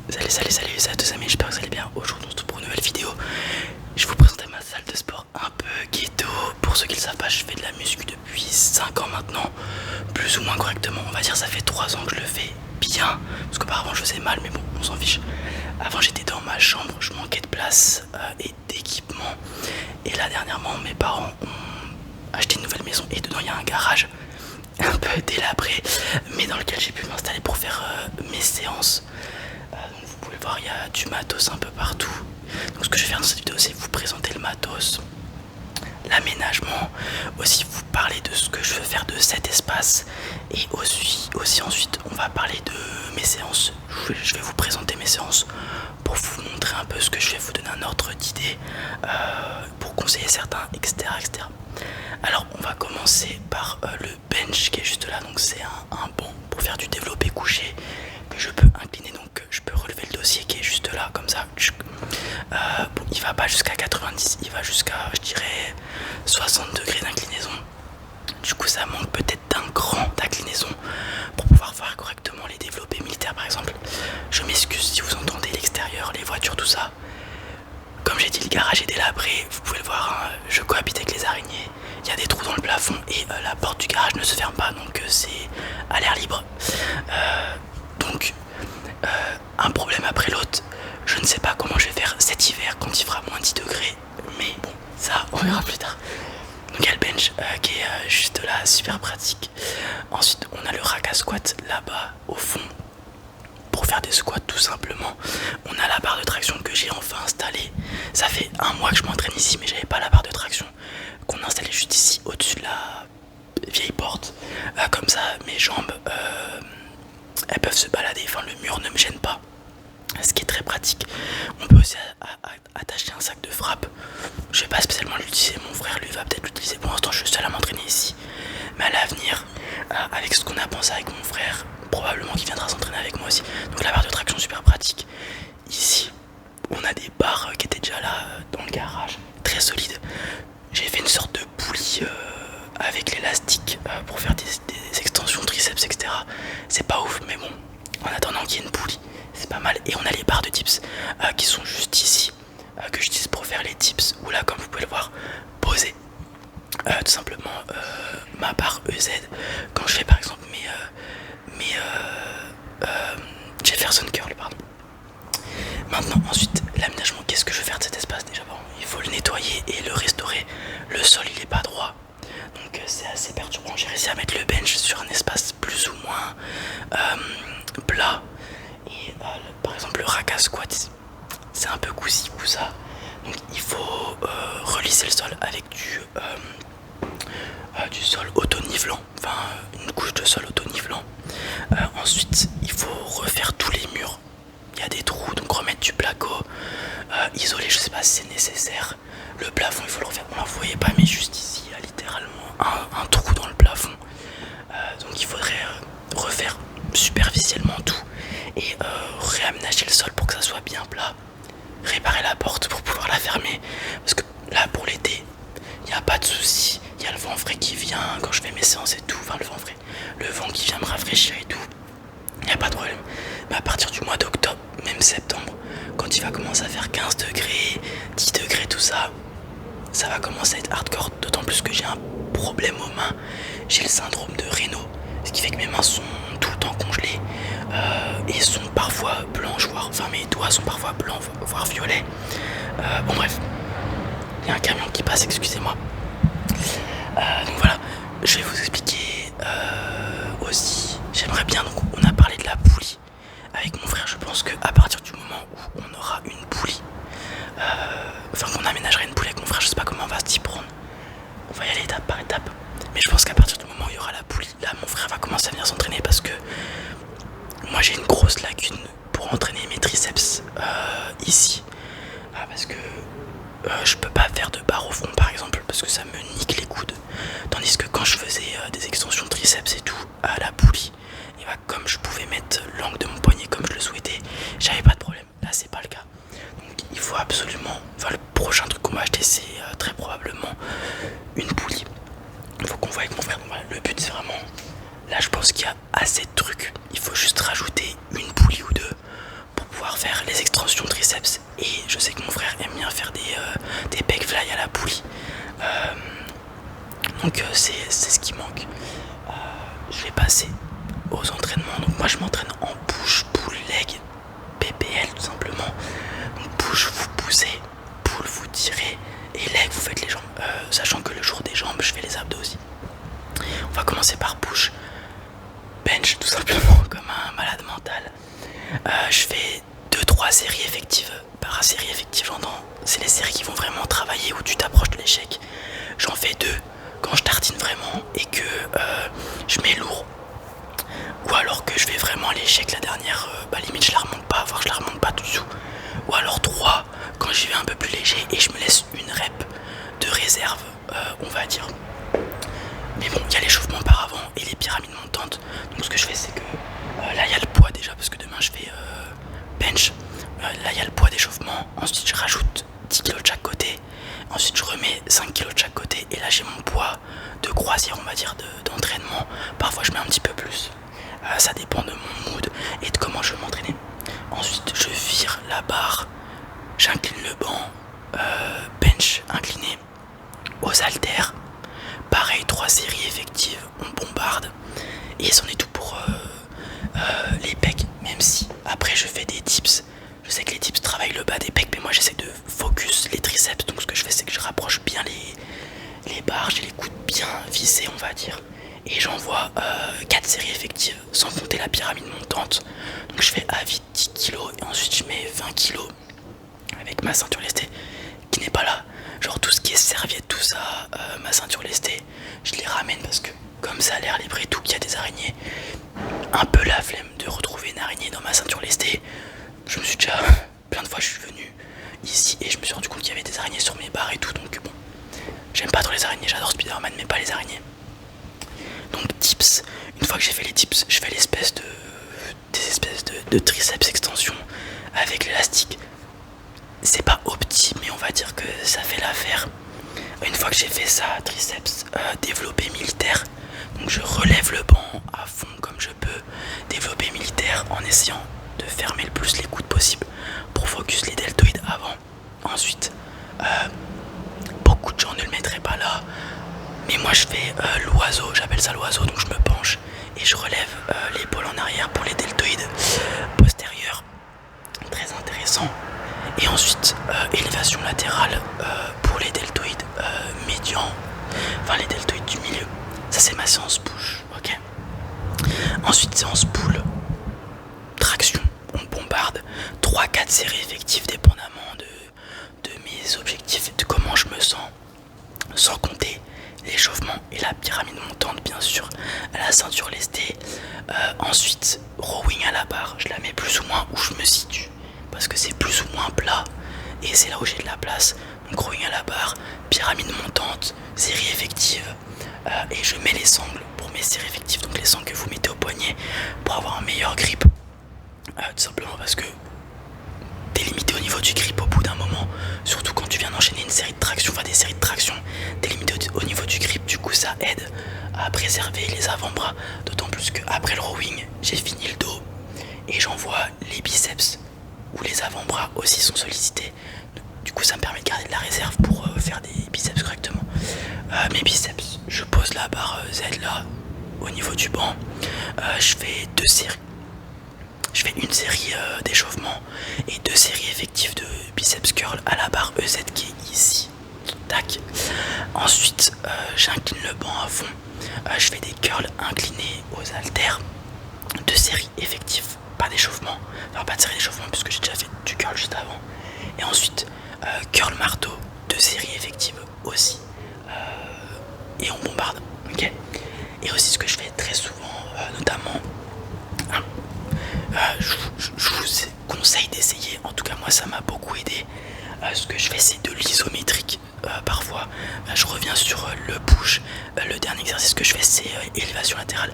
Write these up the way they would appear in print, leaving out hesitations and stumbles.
Salut à tous amis, j'espère que vous allez bien. Aujourd'hui on se retrouve pour une nouvelle vidéo. Je vais vous présenter ma salle de sport un peu ghetto. Pour ceux qui ne le savent pas, je fais de la muscu depuis 5 ans maintenant, plus ou moins correctement. On va dire ça fait 3 ans que je le fais bien, parce qu'auparavant je faisais mal, mais bon, on s'en fiche. Avant j'étais dans ma chambre, je manquais de place et d'équipement. Et là dernièrement mes parents ont acheté une nouvelle maison et dedans il y a un garage un peu délabré, mais dans lequel j'ai pu m'installer pour faire mes séances. Donc vous pouvez voir, il y a du matos un peu partout. Donc ce que je vais faire dans cette vidéo, c'est vous présenter le matos, l'aménagement, aussi vous parler de ce que je veux faire de cet espace, et aussi ensuite on va parler de mes séances. Je vais vous présenter mes séances pour vous montrer un peu ce que je fais, vous donner un ordre d'idée, pour conseiller certains, etc. Alors on va commencer par le bench qui est juste là. Donc c'est un banc pour faire du développé couché que je peux incliner, donc je peux relever le dossier qui est juste là comme ça. Bon, il va pas jusqu'à 90, il va jusqu'à je dirais 60 degrés d'inclinaison. Du coup ça manque peut-être d'un cran d'inclinaison pour pouvoir faire correctement les développés militaires par exemple. Je m'excuse si vous entendez l'extérieur, les voitures, tout ça. Comme j'ai dit, le garage est délabré, vous pouvez le voir, hein, je cohabite avec les araignées. Il y a des trous dans le plafond et la porte du garage ne se ferme pas, donc c'est à l'air libre. Donc un problème après l'autre. Je ne sais pas comment je vais faire cet hiver quand il fera moins 10 degrés, mais bon, ça on verra plus tard. Donc il y a le bench qui est juste là, super pratique. Ensuite on a le rack à squat là-bas au fond pour faire des squats tout simplement. On a la barre de traction que j'ai enfin installée. Ça fait un mois que je m'entraîne ici, mais j'avais pas la barre de traction qu'on a installée juste ici au-dessus de la vieille porte. Comme ça mes jambes elles peuvent se balader, enfin le mur ne me gêne pas, ce qui est très pratique. On peut aussi attacher un sac de frappe. Je vais pas spécialement l'utiliser, mon frère lui va peut-être l'utiliser. Pour l'instant je suis seul à m'entraîner ici, mais à l'avenir, avec ce qu'on a pensé avec mon frère, probablement qu'il viendra s'entraîner avec moi aussi. Donc la barre de traction super pratique. Ici on a des barres qui étaient déjà là dans le garage, très solides. J'ai fait une sorte de poulie avec l'élastique pour faire des extensions triceps, etc. C'est pas ouf, mais bon, en attendant qu'il y ait une poulie, c'est pas mal. Et on a les barres de dips qui sont juste ici, que j'utilise pour faire les dips, ou là comme vous pouvez le voir, poser tout simplement ma barre EZ quand je fais par exemple mes Jefferson curl, pardon. Maintenant ensuite l'aménagement, qu'est-ce que je veux faire de cet espace déjà? Bon, il faut le nettoyer et le restaurer. Le sol il est pas droit, donc c'est assez perturbant. J'ai réussi à mettre le bench sur un espace plus ou moins plat, et par exemple le rack à squat c'est un peu coussa, donc il faut relisser le sol avec du sol auto-nivelant, enfin une couche de sol auto-nivelant. Ensuite il faut refaire tous les murs, il y a des trous, donc remettre du placo, isoler, je sais pas si c'est nécessaire. Le plafond il faut le refaire, bon là vous voyez pas, mais juste ici il y a littéralement un trou dans le plafond. Donc il faudrait refaire superficiellement tout et réaménager le sol pour que ça soit bien plat. Réparer la porte pour pouvoir la fermer, parce que là pour l'été il n'y a pas de souci, il y a le vent frais qui vient quand je fais mes séances et tout, enfin le vent frais, le vent qui vient me rafraîchir et tout, il n'y a pas de problème. Mais à partir du mois d'octobre, même septembre, quand il va commencer à faire 15 degrés, 10 degrés, tout ça, ça va commencer à être hardcore. D'autant plus que j'ai un problème aux mains, j'ai le syndrome de Raynaud, ce qui fait que mes mains sont tout le temps congelées et sont parfois blanches, voire, enfin mes doigts sont parfois blancs, voire violets. Bon bref, il y a un camion qui passe, excusez-moi. Donc voilà, je vais vous expliquer aussi. J'aimerais bien, donc on a parlé de la poulie avec mon frère. Je pense qu'à partir du moment où on aura une poulie, enfin qu'on aménagera une poulie avec mon frère, je sais pas comment on va s'y prendre. On va y aller étape par étape. Mais je pense qu'à partir du moment où il y aura la poulie, là mon frère va commencer à venir s'entraîner, parce que moi j'ai une grosse lacune pour entraîner mes triceps ici. Parce que je peux pas faire de barre au front par exemple, parce que ça me nique les coudes. Tandis que quand je faisais des extensions de triceps et tout à la poulie, et bah, comme je pouvais mettre l'angle de mon poignet comme je le souhaitais, j'avais pas de problème. Là c'est pas le cas. Donc il faut absolument, enfin le prochain truc qu'on va acheter c'est très probablement une poulie. Il faut qu'on voit avec mon frère. Donc, voilà, le but c'est vraiment, là je pense qu'il y a assez de trucs, il faut juste rajouter une poulie ou deux pour pouvoir falloir faire les extensions triceps. Et je sais que mon frère aime bien faire des pec fly à la poulie. Donc c'est ce qui manque. Je vais passer aux entraînements. Donc moi je m'entraîne en push, pull, leg, PPL tout simplement. Donc push, vous poussez, pull, vous tirez, et leg, vous faites les jambes. Sachant que le jour des jambes, je fais les abdos aussi. On va commencer par push, bench tout simplement, comme un malade mental. Je fais 2-3 séries effectives. Par série effective, j'entends, c'est les séries qui vont vraiment travailler, où tu t'approches de l'échec. J'en fais 2 quand je tartine vraiment et que je mets lourd. Ou alors que je vais vraiment à l'échec la dernière, limite je la remonte pas, voire je la remonte pas tout dessous. Ou alors 3 quand j'y vais un peu plus léger et je me laisse une rep de réserve, on va dire. Mais bon, il y a l'échauffement par avant et les pyramides montantes. Donc ce que je fais, c'est que là il y a le poids déjà, parce que demain je fais bench. Là il y a le poids d'échauffement. Ensuite je rajoute 10 kg de chaque côté. Ensuite je remets 5 kg de chaque côté. Et là j'ai mon poids de croisière, on va dire, d'entraînement. Parfois je mets un petit peu plus. Ça dépend de mon mood et de comment je veux m'entraîner. Ensuite je vire la barre. J'incline le banc. Bench incliné. Aux haltères. Pareil, 3 séries effectives. On bombarde. Et c'en est tout pour les pecs. Même si après je fais des dips. Je sais que les dips travaillent le bas des pecs, mais moi j'essaie de focus les triceps. Donc ce que je fais, c'est que je rapproche bien les barres, j'ai les coudes bien vissés, on va dire. Et j'envoie 4 séries effectives, sans compter la pyramide montante. Donc je fais à vide 10 kg et ensuite je mets 20 kg avec ma ceinture lestée qui n'est pas là. Genre tout ce qui est serviette, tout ça, ma ceinture lestée, je les ramène parce que comme ça a l'air libre et tout, qu'il y a des araignées. Un peu la flemme de retrouver une araignée dans ma ceinture lestée. Je me suis déjà, plein de fois je suis venu ici et je me suis rendu compte qu'il y avait des araignées sur mes barres et tout, donc bon, j'aime pas trop les araignées, j'adore Spider-Man mais pas les araignées. Donc dips, une fois que j'ai fait les dips, je fais des espèces de triceps extension avec l'élastique. C'est pas opti, mais on va dire que ça fait l'affaire. Une fois que j'ai fait ça, triceps développé militaire, donc je relève le banc à fond comme je peux, développé militaire en essayant de fermer le plus les coudes possible pour focus les deltoïdes avant. Ensuite, beaucoup de gens ne le mettraient pas là, mais moi je fais l'oiseau, j'appelle ça l'oiseau, donc je me penche et je relève l'épaule en arrière pour les deltoïdes postérieurs. Très intéressant. Et ensuite, élévation latérale pour les deltoïdes médians, enfin les deltoïdes du milieu. Ça c'est ma séance push, ok. Ensuite séance pull, traction, on bombarde, 3-4 séries effectives dépendamment de mes objectifs, de comment je me sens, sans compter l'échauffement et la pyramide montante bien sûr, à la ceinture lestée. Ensuite rowing à la barre, je la mets plus ou moins où je me situe, parce que c'est plus ou moins plat et c'est là où j'ai de la place. Donc rowing à la barre, pyramide montante, série effective, et je mets les sangles pour mes séries effectives, donc les sangles que vous mettez au poignet pour avoir un meilleur grip, tout simplement parce que t'es limité au niveau du grip au bout d'un moment, surtout quand tu viens d'enchaîner une série de tractions, enfin des séries de tractions, t'es limité au niveau du grip, du coup ça aide à préserver les avant-bras, d'autant plus qu'après le rowing j'ai fini le dos et j'envoie les biceps où les avant-bras aussi sont sollicités. Du coup ça me permet de garder de la réserve pour faire des biceps correctement. Mes biceps, je pose la barre Z là au niveau du banc, je fais 2 séries. Je fais une série d'échauffement et 2 séries effectives de biceps curl à la barre EZ qui est ici. Tac. Ensuite j'incline le banc à fond, je fais des curls inclinés aux haltères, 2 séries effectives, pas d'échauffement, enfin pas de série d'échauffement puisque j'ai déjà fait du curl juste avant. Et ensuite curl marteau, 2 séries effectives aussi, et on bombarde, ok. Et aussi ce que je fais très souvent, notamment, je vous conseille d'essayer, en tout cas moi ça m'a beaucoup aidé. Ce que je fais c'est de l'isométrique parfois. Je reviens sur le push. Le dernier exercice que je fais c'est élévation latérale.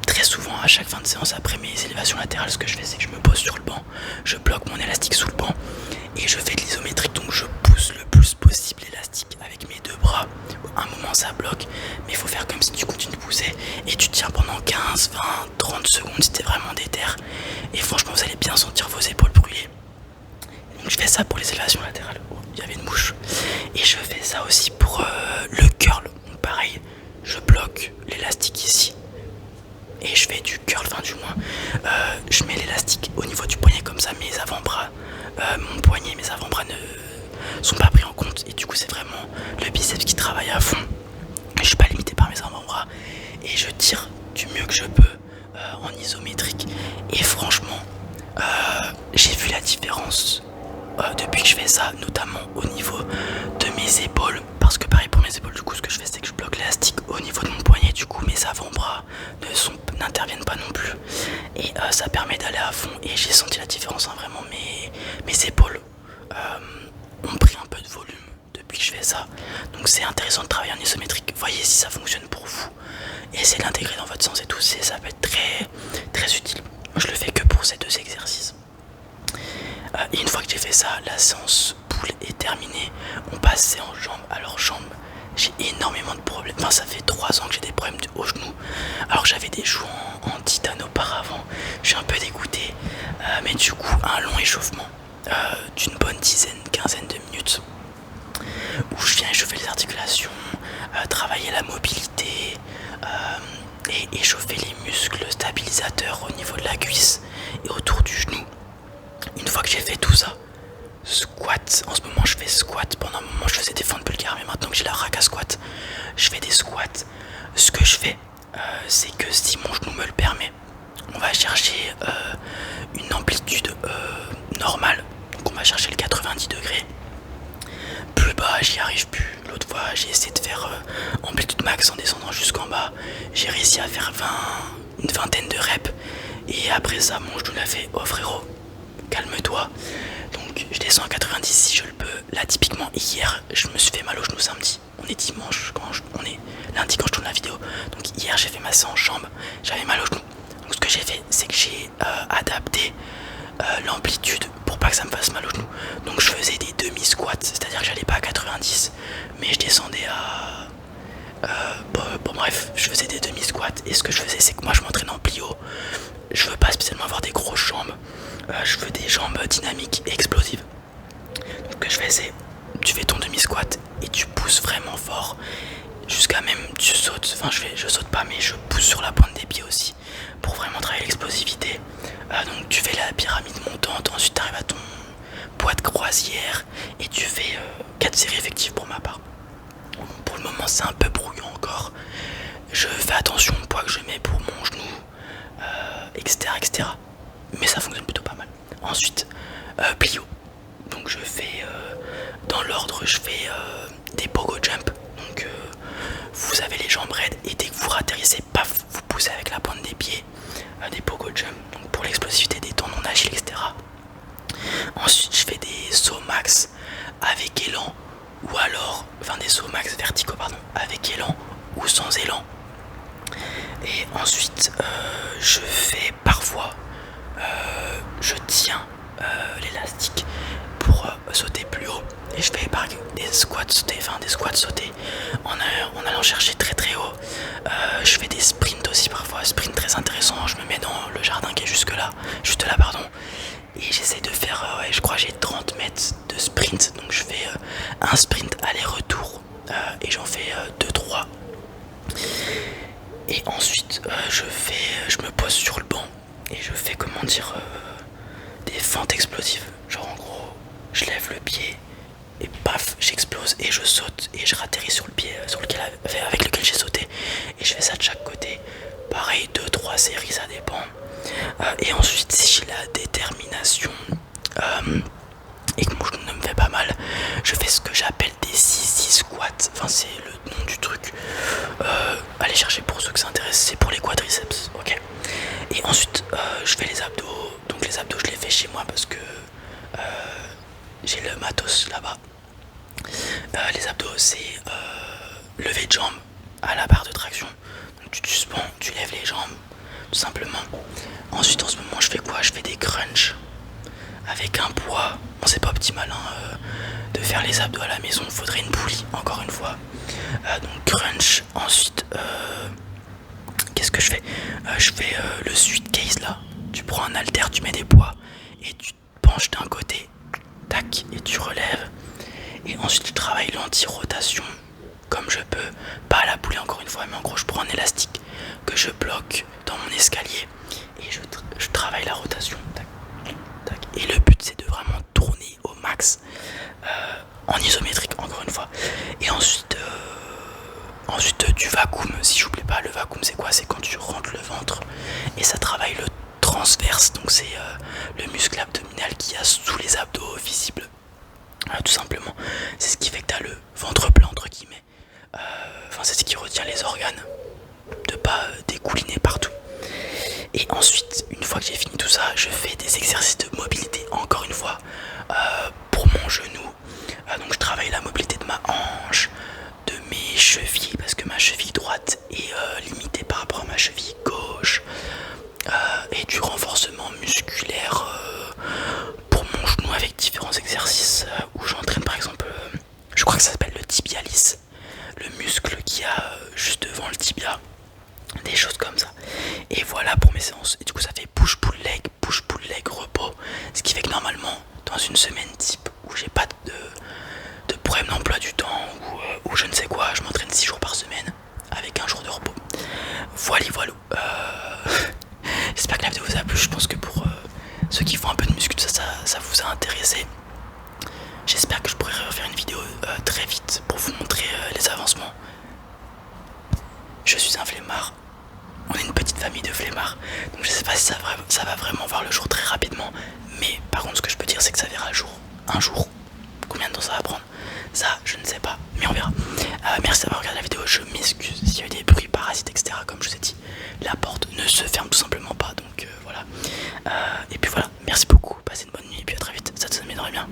Très souvent à chaque fin de séance après mes élévations latérales, ce que je fais c'est que je me pose sur le banc, je bloque mon élastique sous le banc et je fais de l'isométrique, donc je pousse le plus possible l'élastique avec mes 2 bras. À un moment ça bloque, mais il faut faire comme si tu continues de pousser et tu tiens pendant 15, 20, 30 secondes si t'es vraiment déter. Et franchement vous allez bien sentir vos épaules brûler ça pour les élévations latérales. Oh, il y avait une mouche. Et je fais ça aussi pour le curl. Donc pareil, je bloque l'élastique ici. Et je fais du curl, enfin du moins, je mets l'élastique au niveau du poignet comme ça, mes avant-bras, mon poignet, mes avant-bras ne sont pas pris en compte. Et du coup c'est vraiment le biceps qui travaille à fond. Je suis pas limité par mes avant-bras. Et je tire du mieux que je peux en isométrique. Et franchement, j'ai vu la différence depuis que je fais ça, notamment au niveau de mes épaules. Parce que pareil pour mes épaules, du coup ce que je fais c'est que je bloque l'élastique au niveau de mon poignet. Du coup mes avant-bras n'interviennent pas non plus. Et ça permet d'aller à fond. Et j'ai senti la différence, hein, vraiment mes épaules ont pris un peu de volume depuis que je fais ça. Donc c'est intéressant de travailler en isométrique. Voyez si ça fonctionne pour vous. Et essayez de l'intégrer dans votre sens et tout. Ça peut être très, très utile. Moi je le fais que pour ces 2 exercices. Et une fois que j'ai fait ça, la séance poule est terminée. On passe séance jambes. Alors jambes, j'ai énormément de problèmes. Enfin ça fait 3 ans que j'ai des problèmes au genou. Alors que j'avais des joues en titane auparavant. Je suis un peu dégoûté. Mais du coup un long échauffement d'une bonne quinzaine de minutes. Où je viens échauffer les articulations, travailler la mobilité et échauffer les muscles stabilisateurs au niveau de la cuisse et autour du genou. Une fois que j'ai fait tout ça, squat, en ce moment je fais squat. Pendant un moment je faisais des fentes bulgares, mais maintenant que j'ai la rack à squat, je fais des squats. Ce que je fais, c'est que si mon genou me le permet, on va chercher une amplitude normale. Donc on va chercher le 90 degrés. Plus bas, j'y arrive plus. L'autre fois, j'ai essayé de faire amplitude max en descendant jusqu'en bas. J'ai réussi à faire une vingtaine de reps. Et après ça, mon genou l'a fait. Oh frérot, calme-toi. Donc je descends à 90 si je le peux. Là typiquement hier je me suis fait mal au genou samedi. On est dimanche on est lundi quand je tourne la vidéo. Donc hier j'ai fait ma séance jambes. J'avais mal au genou. Donc ce que j'ai fait c'est que j'ai adapté l'amplitude pour pas que ça me fasse mal au genou. Donc je faisais des demi-squats. C'est-à-dire que j'allais pas à 90 mais je descendais à... bon bref, je faisais des demi-squats. Et ce que je faisais c'est que moi je m'entraîne en plio. Je veux pas spécialement avoir des grosses jambes. Je veux des jambes dynamiques et explosives. Donc ce que je fais c'est, tu fais ton demi-squat et tu pousses vraiment fort. Jusqu'à même tu sautes, enfin je saute pas mais je pousse sur la pointe des pieds aussi. Pour vraiment travailler l'explosivité. Donc tu fais la pyramide montante, ensuite tu arrives à ton poids de croisière. Et tu fais 4 séries effectives pour ma part. Pour le moment c'est un peu brouillon encore. Je fais attention au poids que je mets pour mon genou, etc. Mais ça fonctionne plutôt pas mal. Ensuite, plio. Donc je fais, dans l'ordre, je fais des pogo jump. Donc vous avez les jambes raides et dès que vous atterrissez, paf, vous poussez avec la pointe des pieds. Des pogo jump, donc pour l'explosivité des tendons d'Achille, etc. Ensuite, je fais des sauts max avec élan ou alors, enfin des sauts max verticaux, pardon, avec élan ou sans élan. Et ensuite, je fais parfois, je tiens l'élastique pour sauter plus haut. Et je fais par exemple des squats sautés, en allant chercher très très haut. Je fais des sprints aussi parfois, sprint très intéressant. Je me mets dans le jardin qui est juste là, pardon. Et j'essaie de faire, je crois que j'ai 30 mètres de sprint. Donc je fais un sprint aller-retour et j'en fais 2-3. Et ensuite je me pose sur le banc et je fais des fentes explosives. Genre en gros je lève le pied et paf j'explose et je saute et je ratterris sur le pied avec lequel j'ai sauté. Et je fais ça de chaque côté. Pareil 2-3 séries ça dépend. Et ensuite si j'ai la détermination et que mon genou ne me fait pas mal, je fais ce que j'appelle des 6 squats. Enfin c'est le nom du truc. Allez chercher pour ceux que ça intéresse, c'est pour les quadriceps, ok. Et ensuite je fais les abdos. Donc les abdos je les fais chez moi parce que j'ai le matos là-bas. Les abdos c'est lever de jambes à la barre de traction. Donc tu te suspends, tu lèves les jambes tout simplement. Ensuite en ce moment je fais quoi? Je fais des crunchs avec un poids. Bon c'est pas optimal de faire les abdos à la maison, il faudrait une poulie encore une fois. Donc crunch. Ensuite qu'est-ce que je fais? Je fais le suitcase là. Tu prends un haltère, tu mets des poids et tu te penches d'un côté, tac, et et tu relèves. Et ensuite je travaille l'anti-rotation comme je peux, pas à la poulie encore une fois, mais en gros je prends un élastique que je bloque dans mon escalier et je travaille la rotation. Tac, tac. Et le but c'est de vraiment tourner au max en isométrique encore une fois. Et ensuite du vacuum, si j'oublie pas, le vacuum c'est quoi? C'est quand tu rentres le ventre et ça travaille le transverse, donc c'est le muscle abdominal qui a sous les abdos visibles. Tout simplement, c'est ce qui fait que tu as le ventre plat entre guillemets. Enfin, c'est ce qui retient les organes de pas découliner partout. Et ensuite, une fois que j'ai fini tout ça, je fais des exercices de mobilité encore une fois pour mon genou. Donc je travaille la mobilité de ma hanche, de mes chevilles, parce que ma cheville droite est limitée par rapport à ma cheville gauche, et du renforcement musculaire pour mon genou avec différents exercices où j'entraîne par exemple, je crois que ça s'appelle le tibialis, le muscle qui a juste devant le tibia, des choses comme ça. Et voilà pour mes séances. Et du coup ça fait push pull leg, repos, ce qui fait que normalement dans une semaine type où j'ai pas de problème d'emploi du temps ou je ne sais quoi, je m'entraîne 6 jours par semaine avec un jour de repos. Voilà. J'espère que la vidéo vous a plu. Je pense que pour ceux qui font un peu de muscu, ça vous a intéressé. J'espère que je pourrai refaire une vidéo très vite pour vous montrer les avancements. Je suis un flemmard. On est une petite famille de flemmards. Donc je sais pas si ça va vraiment voir le jour très rapidement. Mais par contre ce que je peux dire c'est que ça verra le jour. Un jour. Combien de temps ça va prendre? Ça je ne sais pas. Mais on verra. Merci d'avoir regardé la vidéo. Je m'excuse s'il y a eu des bruits parasites etc. Comme je vous ai dit. La porte ne se ferme tout simplement pas. Donc voilà. Et puis voilà. Merci beaucoup. Passez une bonne nuit et puis à très vite. Ça m'aiderait bien.